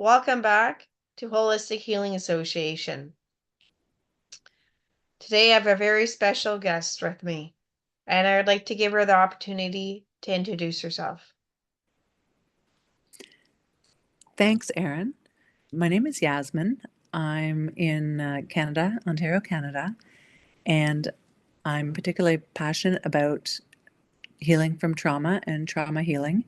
welcome back to Holistic Healing Association. Today I have a very special guest with me, and I would like to give her the opportunity to introduce herself. Thanks, Erin. My name is Yazmin. I'm in Canada, Ontario, Canada, and I'm particularly passionate about healing from trauma and trauma healing.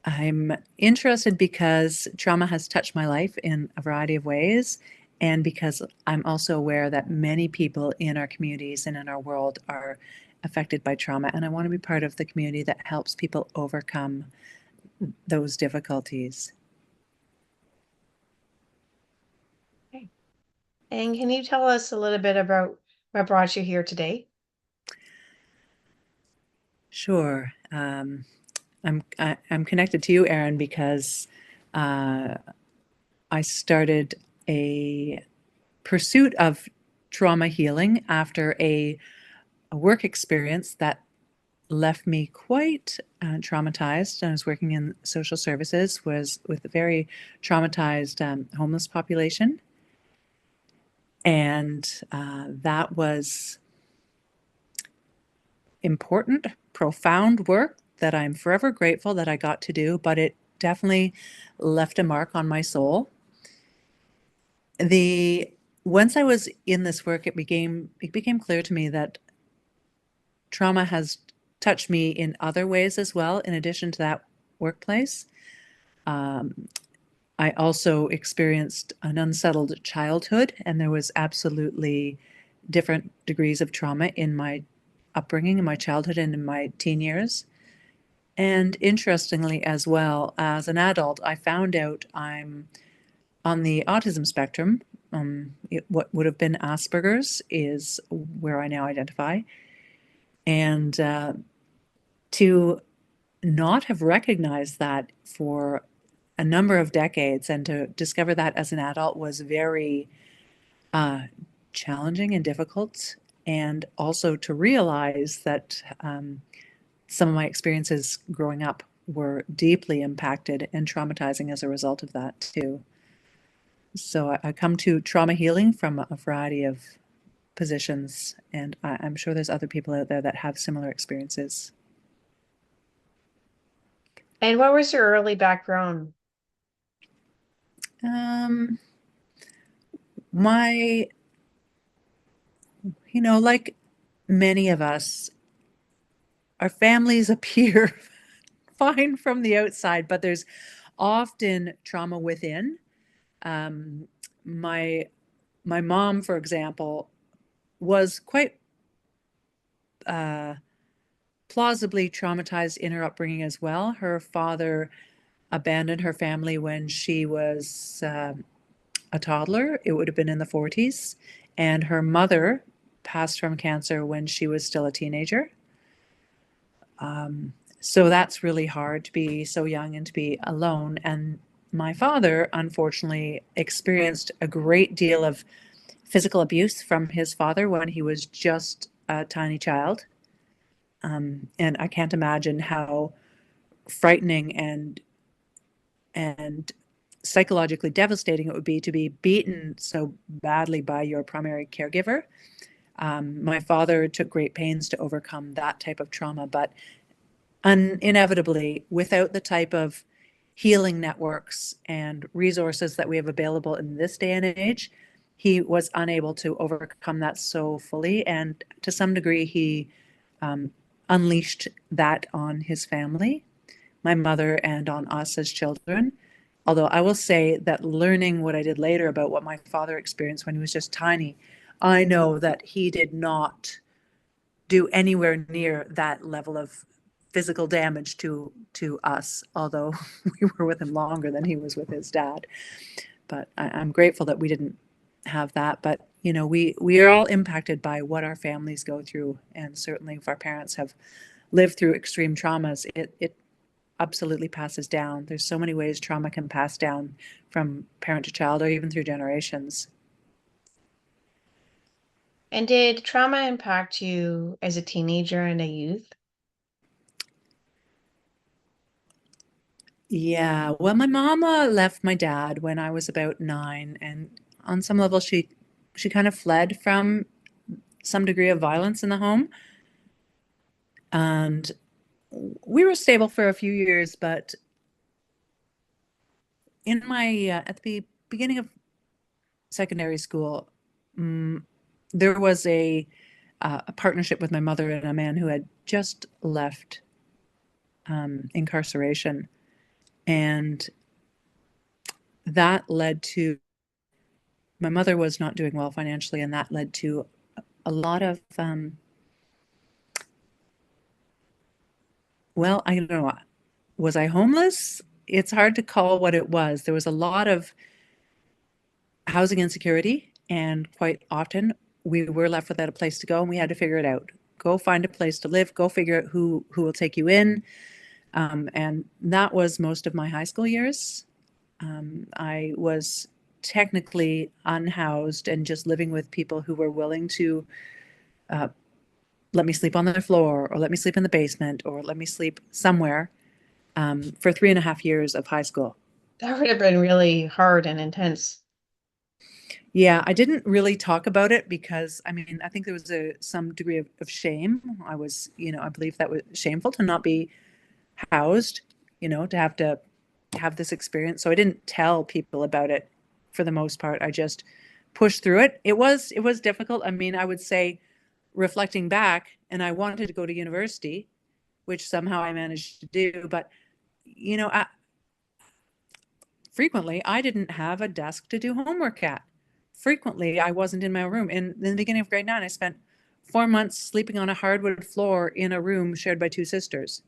I'm interested because trauma has touched my life in a variety of ways, and because I'm also aware that many people in our communities and in our world are affected by trauma, and I want to be part of the community that helps people overcome those difficulties. Okay. And can you tell us a little bit about what brought you here today? Sure. I'm connected to you, Erin, because I started a pursuit of trauma healing after a work experience that left me quite traumatized. I was working in social services, was with a very traumatized homeless population, and that was important, profound work that I'm forever grateful that I got to do, but it definitely left a mark on my soul. Once I was in this work, it became clear to me that trauma has touched me in other ways as well, in addition to that workplace. I also experienced an unsettled childhood, and there was absolutely different degrees of trauma in my upbringing, in my childhood, and in my teen years. And interestingly, as well, as an adult, I found out I'm on the autism spectrum. What would have been Asperger's is where I now identify. And to not have recognized that for a number of decades and to discover that as an adult was very challenging and difficult. And also to realize that some of my experiences growing up were deeply impacted and traumatizing as a result of that too. So I come to trauma healing from a variety of positions, and I'm sure there's other people out there that have similar experiences. And what was your early background? Um, my, like many of us, our families appear fine from the outside, but there's often trauma within. Um, my my mom, for example, was quite plausibly traumatized in her upbringing as well. Her father abandoned her family when she was a toddler. It would have been in the 40s. And her mother passed from cancer when she was still a teenager. So that's really hard to be so young and to be alone. And my father, unfortunately, experienced a great deal of physical abuse from his father when he was just a tiny child. And I can't imagine how frightening and psychologically devastating it would be to be beaten so badly by your primary caregiver. My father took great pains to overcome that type of trauma, but inevitably, without the type of healing networks and resources that we have available in this day and age, he was unable to overcome that so fully. And to some degree, he unleashed that on his family, my mother, and on us as children. Although I will say that learning what I did later about what my father experienced when he was just tiny, I know that he did not do anywhere near that level of physical damage to us, although we were with him longer than he was with his dad. But I'm grateful that we didn't have that. But we are all impacted by what our families go through, and certainly if our parents have lived through extreme traumas, it absolutely passes down. There's so many ways trauma can pass down from parent to child or even through generations. And did trauma impact you as a teenager and a youth? Yeah, well, my mama left my dad when I was about 9, and on some level, she kind of fled from some degree of violence in the home, and we were stable for a few years. But in my at the beginning of secondary school, mm, there was a partnership with my mother and a man who had just left incarceration, and that led to my mother was not doing well financially, and that led to a lot of well, I don't know. Was I homeless? It's hard to call what it was. There was a lot of housing insecurity, and quite often we were left without a place to go, and we had to figure it out. Go find a place to live. Go figure out who will take you in. And that was most of my high school years. I was technically unhoused and just living with people who were willing to uh, let me sleep on the floor, or let me sleep in the basement, or let me sleep somewhere for 3.5 years of high school. That would have been really hard and intense. Yeah, I didn't really talk about it because I mean, I think there was some degree of shame. I was, I believe that was shameful to not be housed, to have this experience. So I didn't tell people about it for the most part. I just pushed through it. It was difficult. I mean, I would say reflecting back, and I wanted to go to university, which somehow I managed to do, but you know, I, frequently I didn't have a desk to do homework at. Frequently I wasn't in my room. In the beginning of grade 9, I spent 4 months sleeping on a hardwood floor in a room shared by two sisters,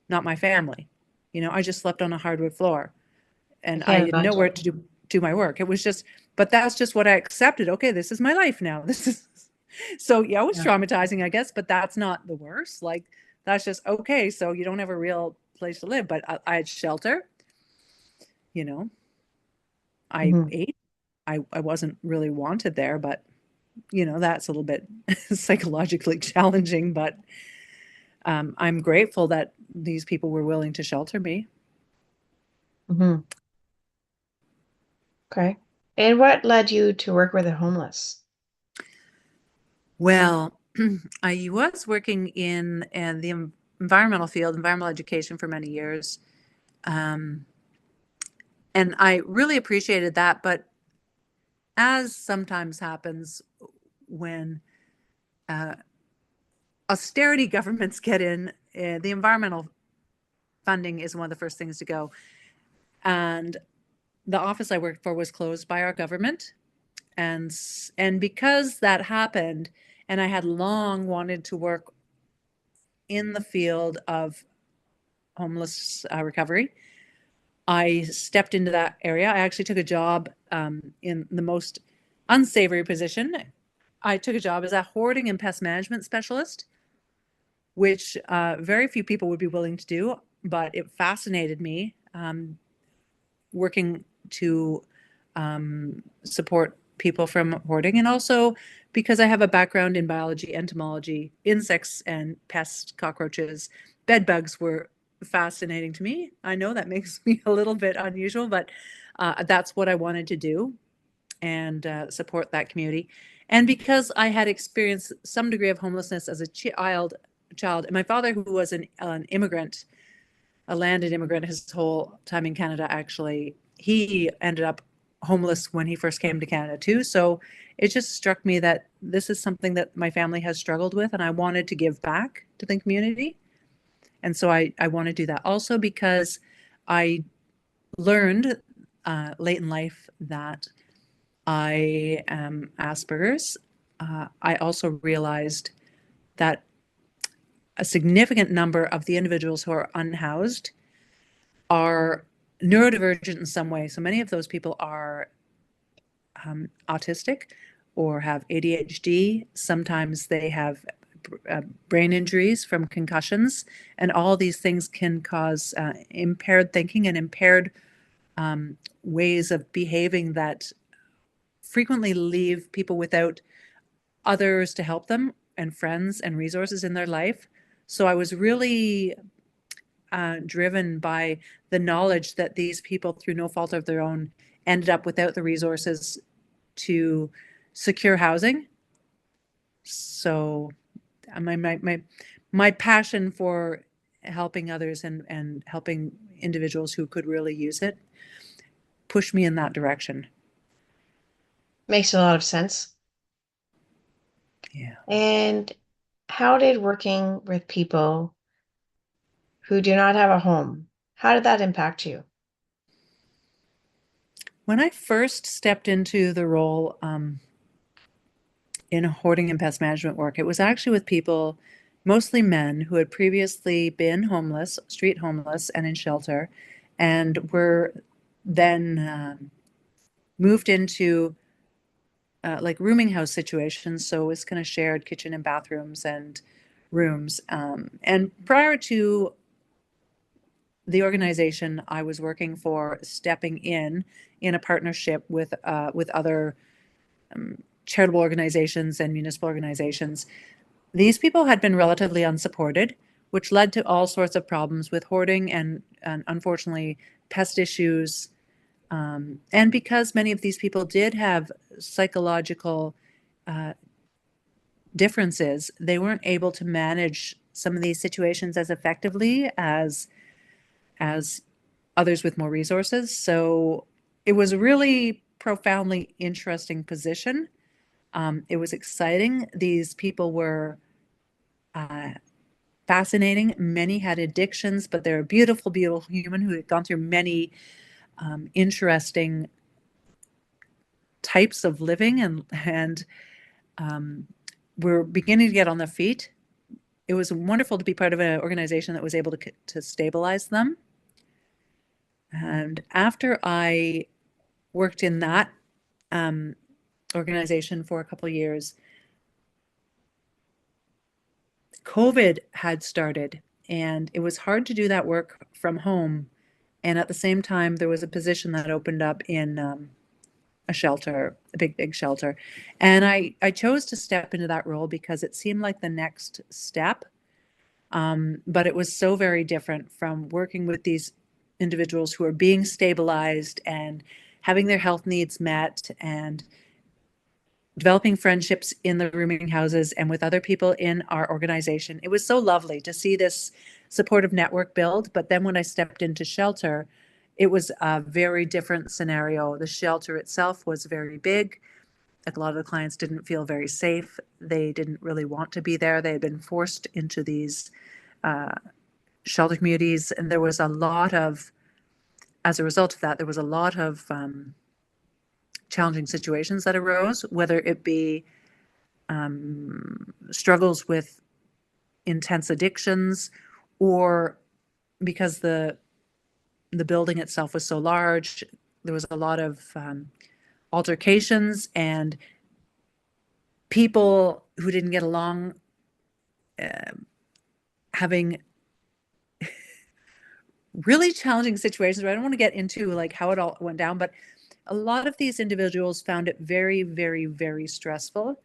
not my family. I just slept on a hardwood floor, I and I can't had nowhere imagine. to do my work. It was just, but that's just what I accepted. Okay, this is my life now. This is so yeah, it was Yeah. traumatizing, I guess, but that's not the worst. Like, that's just okay. So you don't have a real place to live, but I had shelter. You know, I Hmm. ate. I wasn't really wanted there, but that's a little bit psychologically challenging. But I'm grateful that these people were willing to shelter me. Hmm. Okay. And what led you to work with the homeless? Well, I was working in the environmental field, environmental education for many years. Um, and I really appreciated that. But as sometimes happens when uh, austerity governments get in, the environmental funding is one of the first things to go. And the office I worked for was closed by our government. And because that happened, and I had long wanted to work in the field of homeless recovery, I stepped into that area. I actually took a job in the most unsavory position. I took a job as a hoarding and pest management specialist, which very few people would be willing to do, but it fascinated me, working to support people from hoarding. And also because I have a background in biology, entomology, insects and pests, cockroaches, bed bugs were fascinating to me. I know that makes me a little bit unusual, but that's what I wanted to do, and support that community. And because I had experienced some degree of homelessness as a child, and my father, who was an immigrant, a landed immigrant his whole time in Canada, actually, he ended up homeless when he first came to Canada too. So it just struck me that this is something that my family has struggled with, and I wanted to give back to the community. And so I want to do that also because I learned late in life that I am Asperger's. I also realized that a significant number of the individuals who are unhoused are neurodivergent in some way. So many of those people are autistic or have ADHD. Sometimes they have brain injuries from concussions, and all these things can cause impaired thinking and impaired ways of behaving that frequently leave people without others to help them, and friends and resources in their life. So I was really driven by the knowledge that these people, through no fault of their own, ended up without the resources to secure housing. So my passion for helping others and helping individuals who could really use it pushed me in that direction. Makes a lot of sense. Yeah. And how did working with people who do not have a home, how did that impact you? When I first stepped into the role in hoarding and pest management work, it was actually with people, mostly men, who had previously been homeless, street homeless, and in shelter, and were then moved into like rooming house situations. So it's kind of shared kitchen and bathrooms and rooms. And prior to the organization I was working for stepping in a partnership with other charitable organizations and municipal organizations, these people had been relatively unsupported, which led to all sorts of problems with hoarding and unfortunately pest issues. And because many of these people did have psychological differences, they weren't able to manage some of these situations as effectively as others with more resources. So it was a really profoundly interesting position. It was exciting. These people were fascinating. Many had addictions, but they're a beautiful, beautiful human who had gone through many interesting types of living and we're beginning to get on their feet. It was wonderful to be part of an organization that was able to stabilize them. And after I worked in that organization for a couple of years, COVID had started, and it was hard to do that work from home. And at the same time, there was a position that opened up in a shelter, a big, big shelter. And I chose to step into that role because it seemed like the next step. But it was so very different from working with these individuals who are being stabilized and having their health needs met and developing friendships in the rooming houses and with other people in our organization. It was so lovely to see this supportive network build. But then when I stepped into shelter, it was a very different scenario. The shelter itself was very big. A lot of the clients didn't feel very safe. They didn't really want to be there. They had been forced into these shelter communities. And there was a lot of, as a result of that, there was a lot of challenging situations that arose, whether it be struggles with intense addictions, or because the building itself was so large, there was a lot of altercations and people who didn't get along having really challenging situations. I don't want to get into like how it all went down, but a lot of these individuals found it very, very, very stressful.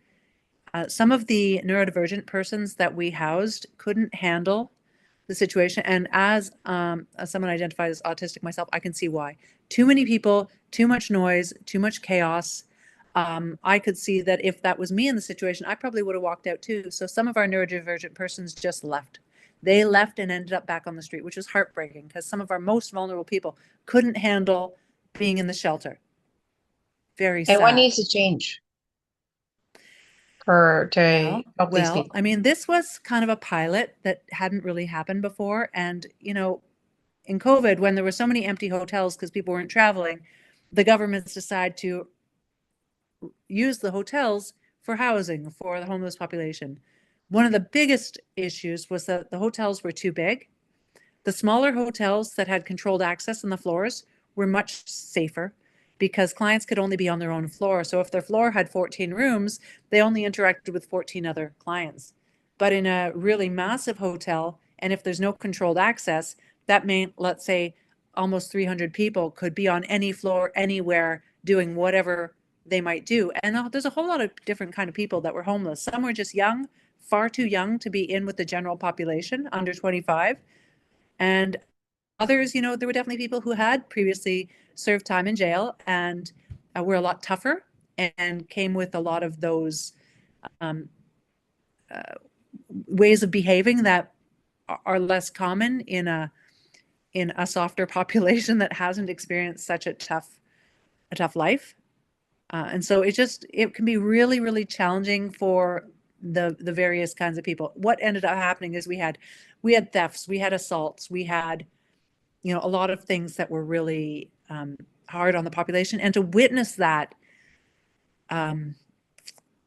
Some of the neurodivergent persons that we housed couldn't handle the situation. And as someone identified as autistic myself, I can see why. Too many people, too much noise, too much chaos. I could see that if that was me in the situation, I probably would have walked out too. So some of our neurodivergent persons just left. They left and ended up back on the street, which was heartbreaking because some of our most vulnerable people couldn't handle being in the shelter. Very And what sad. needs to change for to help these Well, people? I mean, this was kind of a pilot that hadn't really happened before. And, you know, in COVID, when there were so many empty hotels because people weren't traveling, the governments decided to use the hotels for housing for the homeless population. One of the biggest issues was that the hotels were too big. The smaller hotels that had controlled access on the floors were much safer because clients could only be on their own floor. So if their floor had 14 rooms, they only interacted with 14 other clients. But in a really massive hotel, and if there's no controlled access, that meant, let's say, almost 300 people could be on any floor, anywhere, doing whatever they might do. And there's a whole lot of different kind of people that were homeless. Some were just young, far too young to be in with the general population, under 25. And others, there were definitely people who had previously served time in jail and were a lot tougher and came with a lot of those um, uh, ways of behaving that are less common in a softer population that hasn't experienced such a tough life. And so it can be really, really challenging for the various kinds of people. What ended up happening is we had thefts, we had assaults, we had, a lot of things that were really hard on the population. And to witness that um,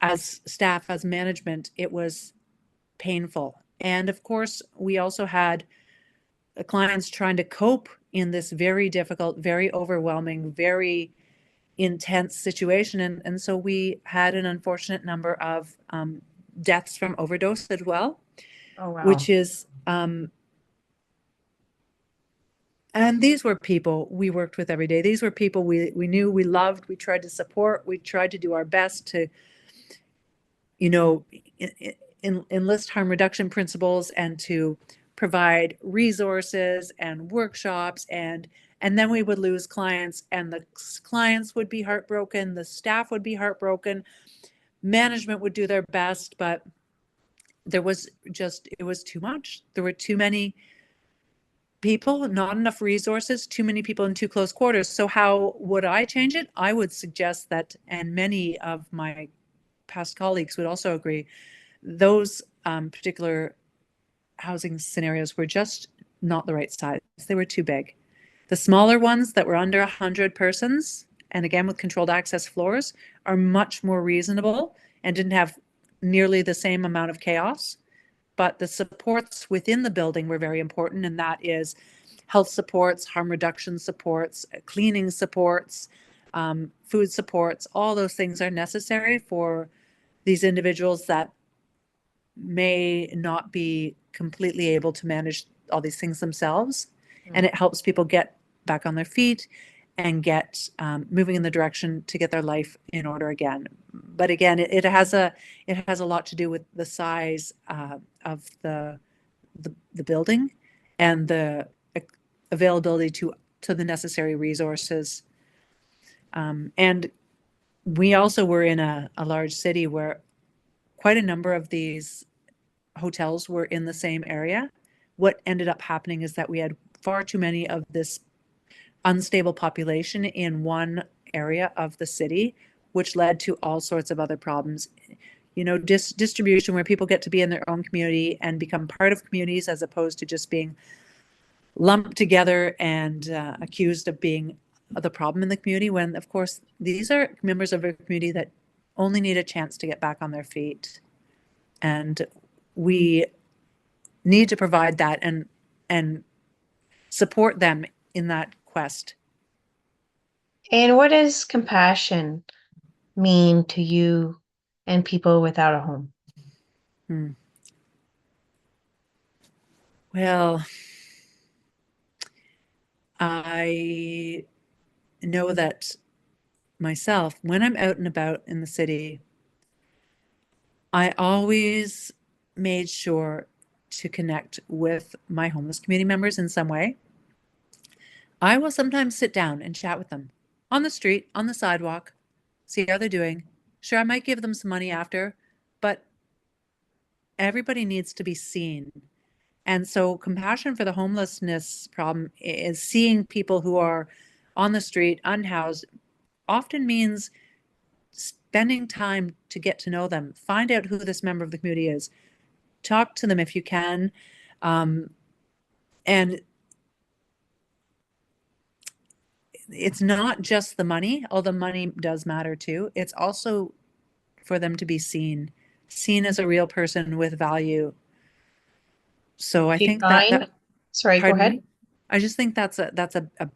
as staff, as management, it was painful. And of course, we also had clients trying to cope in this very difficult, very overwhelming, very intense situation. And so we had an unfortunate number of deaths from overdose as well, Oh, which wow. is, and these were people we worked with every day. These were people we knew, we loved, we tried to support, we tried to do our best to, you know, enlist harm reduction principles and to provide resources and workshops, and then we would lose clients, and the clients would be heartbroken, the staff would be heartbroken, management would do their best, but it was too much. There were too many people, not enough resources, too many people in too close quarters. So how would I change it? I would suggest that, and many of my past colleagues would also agree, those particular housing scenarios were just not the right size. They were too big. The smaller ones that were under 100 persons, and again with controlled access floors, are much more reasonable and didn't have nearly the same amount of chaos. But the supports within the building were very important, and that is health supports, harm reduction supports, cleaning supports, food supports. All those things are necessary for these individuals that may not be completely able to manage all these things themselves. And Mm. it helps people get back on their feet and get moving in the direction to get their life in order again. But again, it has a lot to do with the size of the building and the availability to the necessary resources. And we also were in a large city where quite a number of these hotels were in the same area. What ended up happening is that we had far too many of this unstable population in one area of the city, which led to all sorts of other problems. Distribution where people get to be in their own community and become part of communities as opposed to just being lumped together and accused of being the problem in the community, when of course these are members of a community that only need a chance to get back on their feet. And we need to provide that and support them in that quest. And what does compassion mean to you and people without a home? Hmm. Well, I know that myself, when I'm out and about in the city, I always made sure to connect with my homeless community members in some way. I will sometimes sit down and chat with them on the street, on the sidewalk, see how they're doing. Sure, I might give them some money after, but everybody needs to be seen. And so compassion for the homelessness problem is seeing people who are on the street, unhoused, often means spending time to get to know them, find out who this member of the community is, talk to them if you can. And it's not just the money, although money does matter too. It's also for them to be seen as a real person with value. So I Do you think find, sorry, go pardon ahead. me? I just think that's a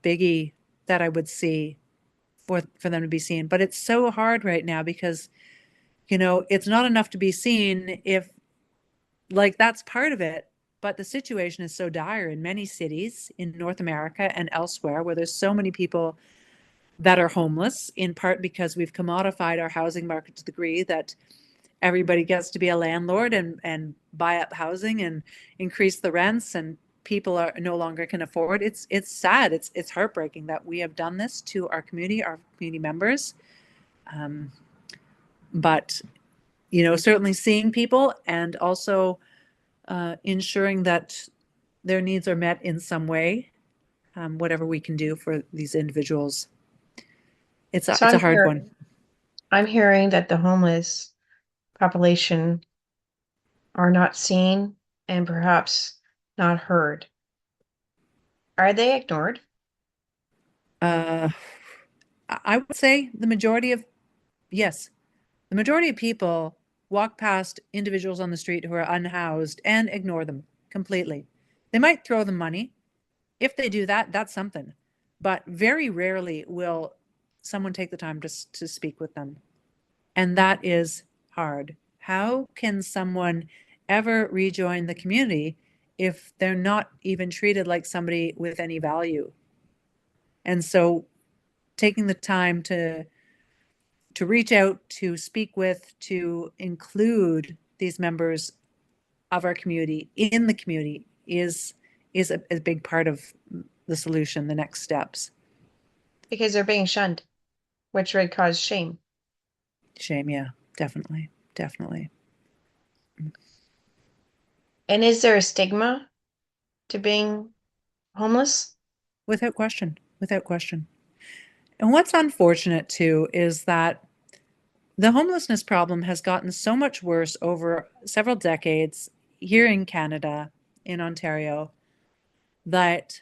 biggie that I would see for them to be seen. But it's so hard right now because, it's not enough to be seen if, like, that's part of it. But the situation is so dire in many cities in North America and elsewhere where there's so many people that are homeless, in part because we've commodified our housing market to the degree that everybody gets to be a landlord and buy up housing and increase the rents. And people are no longer can afford. It's sad. It's heartbreaking that we have done this to our community members. Um, but certainly seeing people and also ensuring that their needs are met in some way, whatever we can do for these individuals. It's a So it's a hard one. I'm hearing that the homeless population are not seen and perhaps not heard. Are they ignored? Uh, I would say the majority of yes, the majority of people walk past individuals on the street who are unhoused and ignore them completely. They might throw them money. If they do that, that's something. But very rarely will someone take the time to speak with them. And that is hard. How can someone ever rejoin the community if they're not even treated like somebody with any value? And so taking the time to reach out, to speak with, to include these members of our community in the community is a big part of the solution, the next steps. Because they're being shunned, which would cause shame. Shame, yeah, definitely, definitely. And is there a stigma to being homeless? Without question, without question. And what's unfortunate too is that the homelessness problem has gotten so much worse over several decades here in Canada, in Ontario, that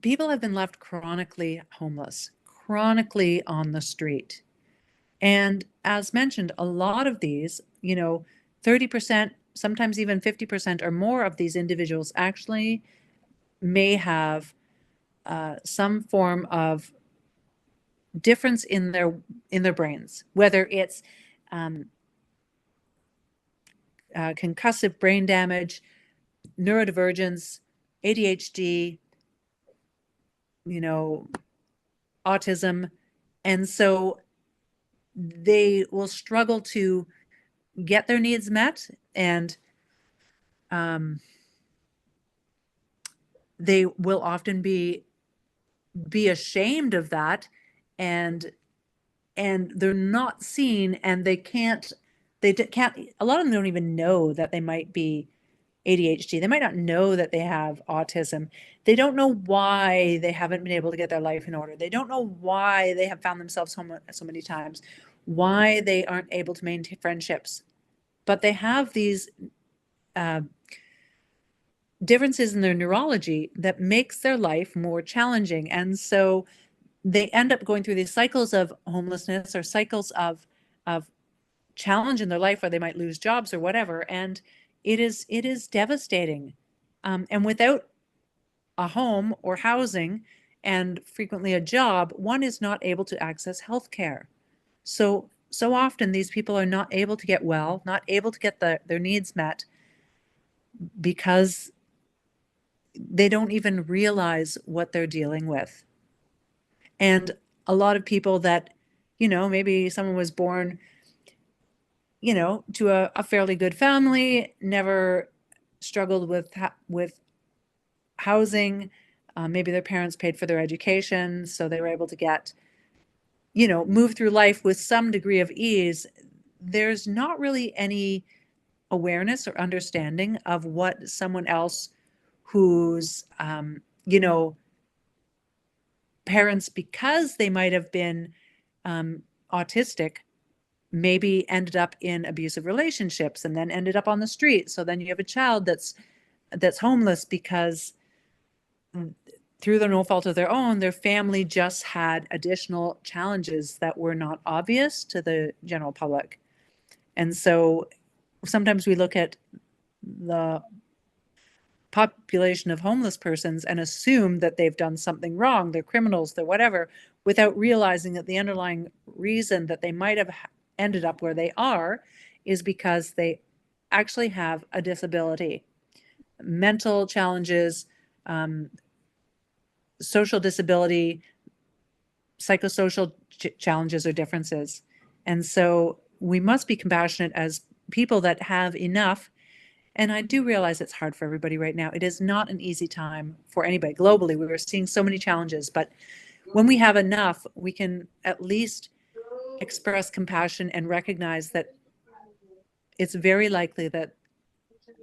people have been left chronically homeless, chronically on the street. And as mentioned, a lot of these, 30%, sometimes even 50% or more of these individuals actually may have some form of difference in their brains, whether it's um, concussive brain damage, neurodivergence, ADHD, you know, autism. And so they will struggle to get their needs met, and um, they will often be ashamed of that, and they're not seen, and they can't, a lot of them don't even know that they might be ADHD. They might not know that they have autism. They don't know why they haven't been able to get their life in order. They don't know why they have found themselves home so many times, why they aren't able to maintain friendships. But they have these uh, differences in their neurology that makes their life more challenging. And so they end up going through these cycles of homelessness or cycles of challenge in their life where they might lose jobs or whatever. And it is devastating. And without a home or housing and frequently a job, one is not able to access health care. So often these people are not able to get well, not able to get their needs met because they don't even realize what they're dealing with. And a lot of people that, maybe someone was born, to a fairly good family, never struggled with housing. Maybe their parents paid for their education, so they were able to get, move through life with some degree of ease. There's not really any awareness or understanding of what someone else who's, parents, because they might have been autistic, maybe ended up in abusive relationships and then ended up on the street. So then you have a child that's homeless because through no fault of their own, their family just had additional challenges that were not obvious to the general public. And so sometimes we look at the population of homeless persons and assume that they've done something wrong, they're criminals, they're whatever, without realizing that the underlying reason that they might have ended up where they are is because they actually have a disability, mental challenges, um, social disability, psychosocial challenges or differences. And so we must be compassionate as people that have enough And I do realize it's hard for everybody right now. It is not an easy time for anybody. Globally, we are seeing so many challenges, but when we have enough, we can at least express compassion and recognize that it's very likely that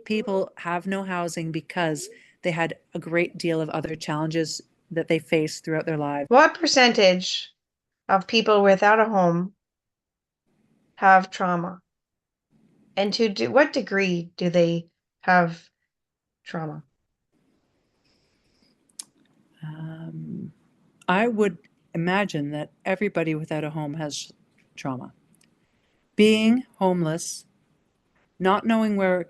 people have no housing because they had a great deal of other challenges that they faced throughout their lives. What percentage of people without a home have trauma? And what degree do they have trauma? I would imagine that everybody without a home has trauma. Being homeless, not knowing where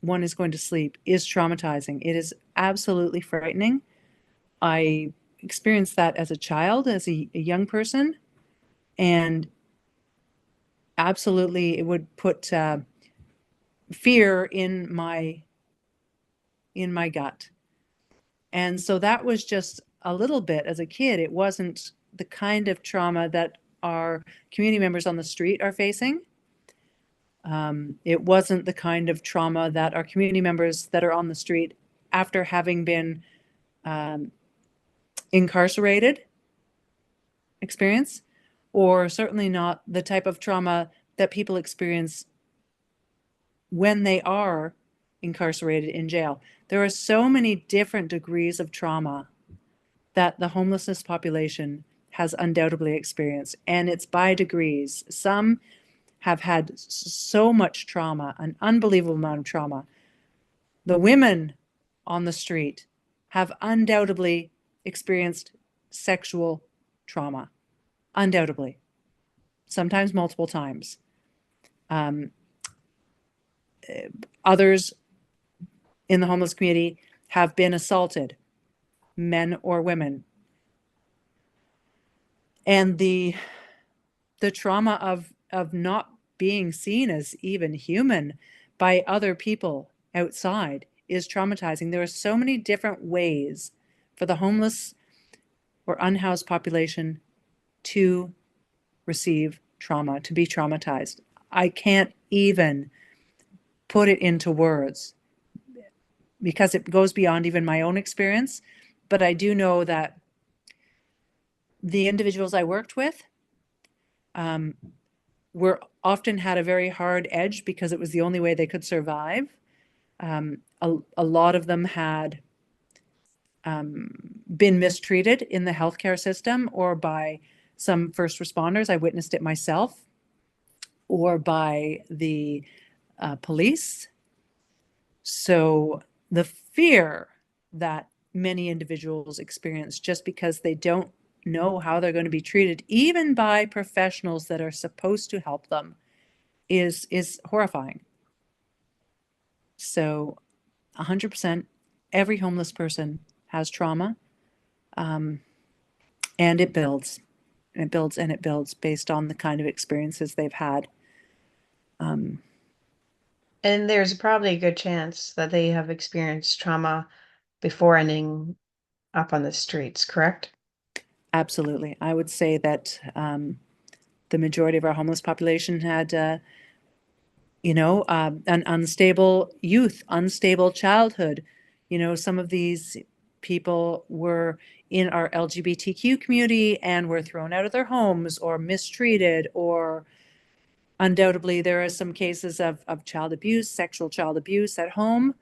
one is going to sleep is traumatizing. It is absolutely frightening. I experienced that as a child, as a young person, and absolutely it would put fear in my gut. And so that was just a little bit as a kid. It wasn't the kind of trauma that our community members on the street are facing. It wasn't the kind of trauma that our community members that are on the street after having been incarcerated experience, or certainly not the type of trauma that people experience when they are incarcerated in jail. There are so many different degrees of trauma that the homelessness population has undoubtedly experienced, and it's by degrees. Some have had so much trauma, an unbelievable amount of trauma. The women on the street have undoubtedly experienced sexual trauma, undoubtedly, sometimes multiple times. Others in the homeless community have been assaulted, men or women. And the trauma of not being seen as even human by other people outside is traumatizing. There are so many different ways for the homeless or unhoused population to receive trauma, to be traumatized. I can't even put it into words because it goes beyond even my own experience. But I do know that the individuals I worked with were often had a very hard edge because it was the only way they could survive. A lot of them had been mistreated in the healthcare system or by some first responders. I witnessed it myself, or by the police. So the fear that many individuals experience just because they don't know how they're going to be treated, even by professionals that are supposed to help them, is horrifying. So 100% every homeless person has trauma, and it builds and it builds and it builds based on the kind of experiences they've had. And there's probably a good chance that they have experienced trauma before ending up on the streets, correct? Absolutely. I would say that the majority of our homeless population had an unstable youth, unstable childhood. Some of these people were in our LGBTQ community and were thrown out of their homes or mistreated, or undoubtedly there are some cases of child abuse, sexual child abuse at home.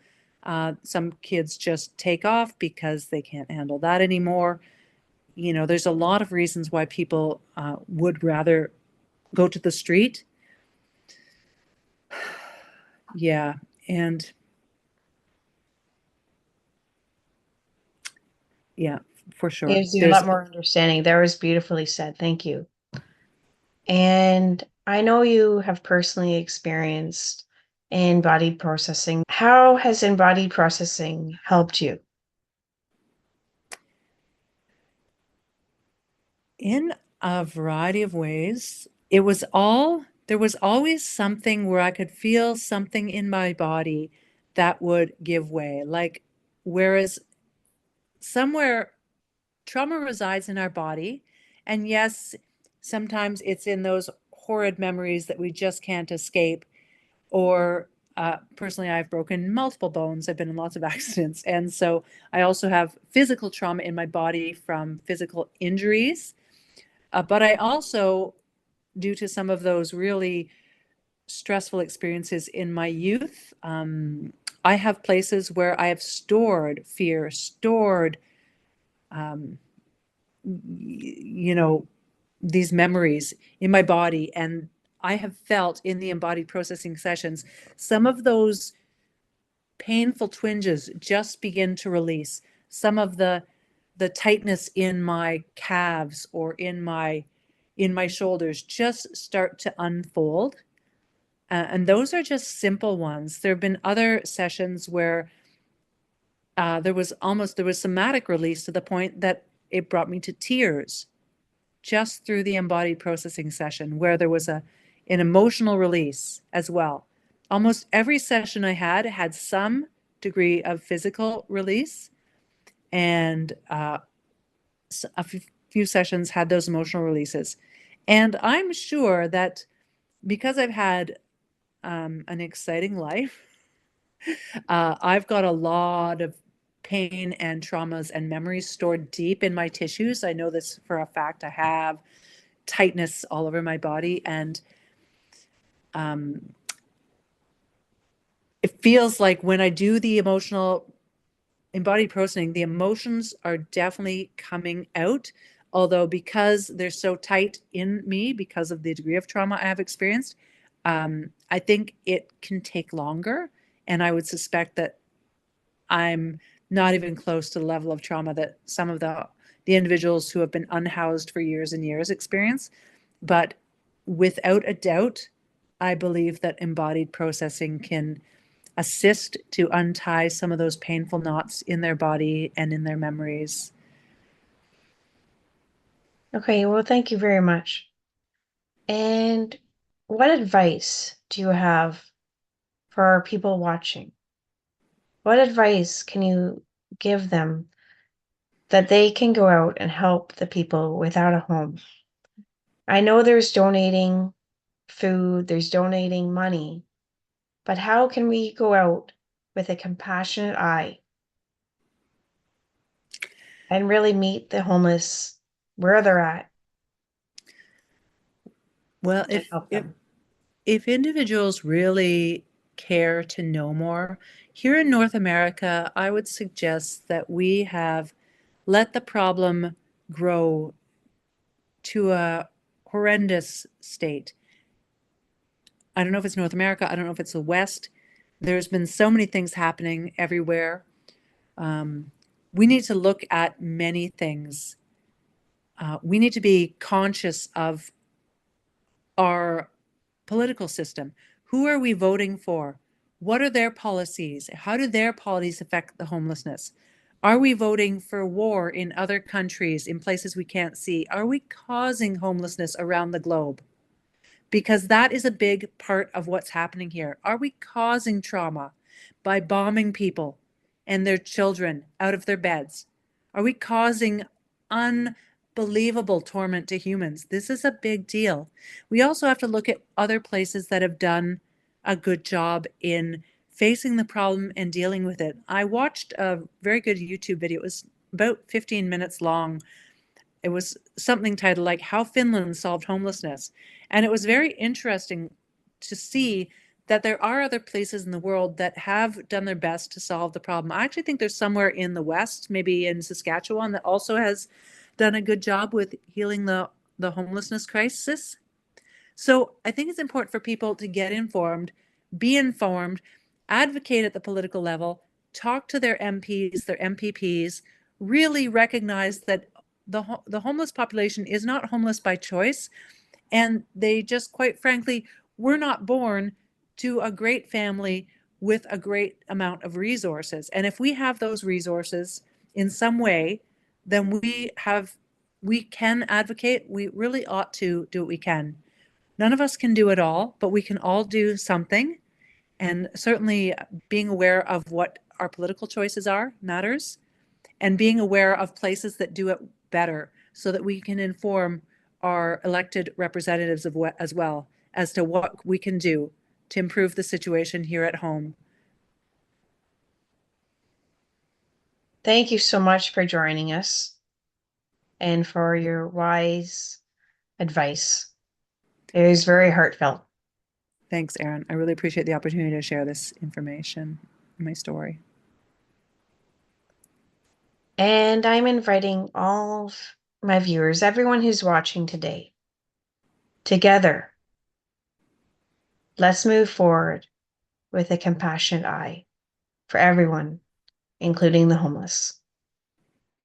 Some kids just take off because they can't handle that anymore. There's a lot of reasons why people would rather go to the street. Yeah, and yeah, for sure. Gives you a There's lot more understanding. That was beautifully said. Thank you. And I know you have personally experienced embodied processing. How has embodied processing helped you? in a variety of ways. There was always something where I could feel something in my body that would give way. Like, whereas somewhere trauma resides in our body, and yes, sometimes it's in those horrid memories that we just can't escape, or personally, I've broken multiple bones. I've been in lots of accidents. And so I also have physical trauma in my body from physical injuries. But I also, due to some of those really stressful experiences in my youth, I have places where I have stored fear, stored, um, you know, these memories in my body. And I have felt in the embodied processing sessions, some of those painful twinges just begin to release. Some of the tightness in my calves or in my shoulders just start to unfold. And those are just simple ones. There have been other sessions where there was somatic release to the point that it brought me to tears just through the embodied processing session, where there was an emotional release as well. Almost every session I had some degree of physical release, and a few sessions had those emotional releases. And I'm sure that because I've had an exciting life, I've got a lot of pain and traumas and memories stored deep in my tissues. I know this for a fact. I have tightness all over my body, and it feels like when I do the emotional embodied processing, the emotions are definitely coming out. Although, because they're so tight in me, because of the degree of trauma I have experienced, I think it can take longer. And I would suspect that I'm not even close to the level of trauma that some of the individuals who have been unhoused for years and years experience. But without a doubt, I believe that embodied processing can assist to untie some of those painful knots in their body and in their memories. Okay, well, thank you very much. And what advice do you have for our people watching? What advice can you give them that they can go out and help the people without a home? I know there's donating food, there's donating money, but how can we go out with a compassionate eye and really meet the homeless where they're at Well, and help them? if individuals really care to know more, here in North America, I would suggest that we have let the problem grow to a horrendous state. I don't know if it's North America, I don't know if it's the West. There's been so many things happening everywhere. We need to look at many things. We need to be conscious of our political system. Who are we voting for? What are their policies? How do their policies affect the homelessness? Are we voting for war in other countries, in places we can't see? Are we causing homelessness around the globe? Because that is a big part of what's happening here. Are we causing trauma by bombing people and their children out of their beds? Are we causing unbelievable torment to humans? This is a big deal. We also have to look at other places that have done a good job in facing the problem and dealing with it. I watched a very good YouTube video. It was about 15 minutes long. It was something titled like How Finland Solved Homelessness. And it was very interesting to see that there are other places in the world that have done their best to solve the problem. I actually think there's somewhere in the West, maybe in Saskatchewan, that also has done a good job with healing the homelessness crisis. So I think it's important for people to get informed, be informed, advocate at the political level, talk to their MPs, their MPPs, really recognize that the homeless population is not homeless by choice. And they just, quite frankly, were not born to a great family with a great amount of resources. And if we have those resources in some way, then we can advocate. We really ought to do what we can. None of us can do it all, but we can all do something. And certainly being aware of what our political choices are matters, and being aware of places that do it better so that we can inform our elected representatives of what as well as to what we can do to improve the situation here at home. Thank you so much for joining us and for your wise advice. It was very heartfelt. Thanks, Erin. I really appreciate the opportunity to share this information and my story. And I'm inviting all of my viewers, everyone who's watching today, together, let's move forward with a compassionate eye for everyone, including the homeless.